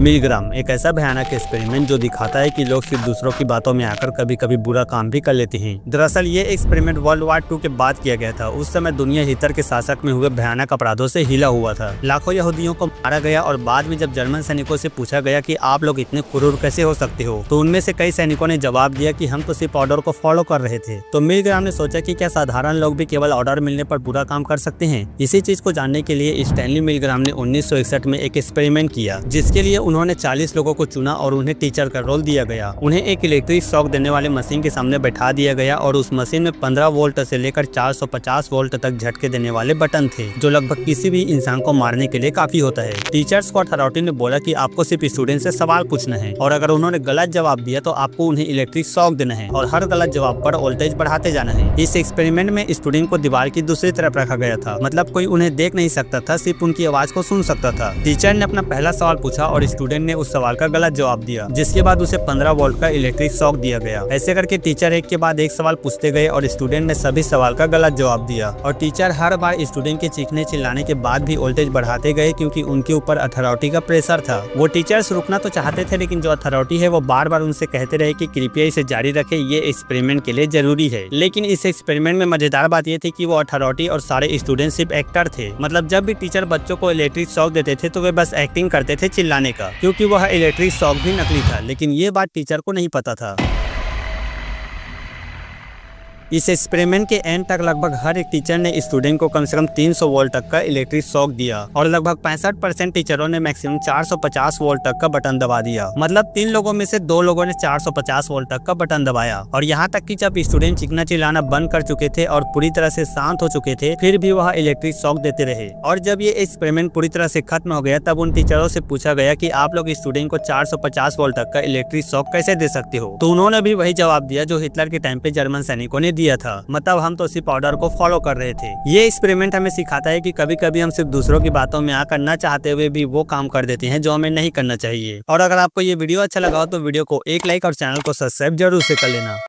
Milligram एक ऐसा भयानक एक्सपेरिमेंट जो दिखाता है कि लोग सिर्फ दूसरों की बातों में आकर कभी कभी बुरा काम भी कर लेते हैं। दरअसल ये एक्सपेरिमेंट वर्ल्ड वार 2 के बाद किया गया था। उस समय दुनिया हिटलर के शासक में हुए भयानक अपराधों से हिला हुआ था। लाखों यहूदियों को मारा गया और बाद में जब जर्मन सैनिकों से पूछा गया कि आप लोग इतने क्रूर कैसे हो सकते हो, तो उनमें से कई सैनिकों ने जवाब दिया कि हम तो सिर्फ ऑर्डर को फॉलो कर रहे थे। तो मिलीग्राम ने सोचा कि क्या साधारण लोग भी केवल ऑर्डर मिलने पर बुरा काम कर सकते हैं। इसी चीज को जानने के लिए स्टैनली मिलीग्राम ने 1961 में एक एक्सपेरिमेंट किया, जिसके लिए उन्होंने 40 लोगों को चुना और उन्हें टीचर का रोल दिया गया। उन्हें एक इलेक्ट्रिक शॉक देने वाले मशीन के सामने बैठा दिया गया और उस मशीन में 15 वोल्ट से लेकर 450 वोल्ट तक झटके देने वाले बटन थे, जो लगभग किसी भी इंसान को मारने के लिए काफी होता है। टीचर्स को अथॉरिटी ने बोला कि आपको सिर्फ स्टूडेंट से सवाल पूछना है और अगर उन्होंने गलत जवाब दिया तो आपको उन्हें इलेक्ट्रिक शॉक देना है और हर गलत जवाब पर वोल्टेज बढ़ाते जाना है। इस एक्सपेरिमेंट में स्टूडेंट को दीवार की दूसरी तरफ रखा गया था, मतलब कोई उन्हें देख नहीं सकता था, सिर्फ उनकी आवाज को सुन सकता था। टीचर ने अपना पहला सवाल पूछा और स्टूडेंट ने उस सवाल का गलत जवाब दिया, जिसके बाद उसे 15 वोल्ट का इलेक्ट्रिक शॉक दिया गया। ऐसे करके टीचर एक के बाद एक सवाल पूछते गए और स्टूडेंट ने सभी सवाल का गलत जवाब दिया और टीचर हर बार स्टूडेंट के चीखने चिल्लाने के बाद भी वोल्टेज बढ़ाते गए, क्योंकि उनके ऊपर अथॉरिटी का प्रेशर था। वो टीचर्स रुकना तो चाहते थे, लेकिन जो अथॉरिटी है वो बार बार उनसे कहते रहे कि कृपया इसे जारी रखें, ये एक्सपेरिमेंट के लिए जरूरी है। लेकिन इस एक्सपेरिमेंट में मजेदार बात ये थी कि वो अथॉरिटी और सारे स्टूडेंट सिर्फ एक्टर थे। मतलब जब भी टीचर बच्चों को इलेक्ट्रिक शॉक देते थे तो वे बस एक्टिंग करते थे चिल्लाने का, क्योंकि वह इलेक्ट्रिक शॉक भी नकली था। लेकिन ये बात टीचर को नहीं पता था। इस एक्सपेरिमेंट के एंड तक लगभग हर एक टीचर ने स्टूडेंट को कम से कम 300 वोल्ट तक का इलेक्ट्रिक शॉक दिया और लगभग 65% टीचरों ने मैक्सिमम 450 वोल्ट तक का बटन दबा दिया। मतलब 3 लोगों में से 2 लोगों ने 450 वोल्ट तक का बटन दबाया। और यहाँ तक कि जब स्टूडेंट चीखना चिल्लाना बंद कर चुके थे और पूरी तरह से शांत हो चुके थे, फिर भी वह इलेक्ट्रिक शॉक देते रहे। और जब ये एक्सपेरिमेंट पूरी तरह से खत्म हो गया, तब उन टीचरों से पूछा गया कि आप लोग स्टूडेंट को 450 वोल्ट तक का इलेक्ट्रिक शॉक कैसे दे सकते हो। तो उन्होंने भी वही जवाब दिया जो हिटलर के टाइम पे जर्मन सैनिकों ने दिया था, मतलब हम तो सिर्फ ऑर्डर को फॉलो कर रहे थे। ये एक्सपेरिमेंट हमें सिखाता है कि कभी कभी हम सिर्फ दूसरों की बातों में आकर न चाहते हुए भी वो काम कर देते हैं जो हमें नहीं करना चाहिए। और अगर आपको ये वीडियो अच्छा लगा हो तो वीडियो को एक लाइक और चैनल को सब्सक्राइब जरूर से कर लेना।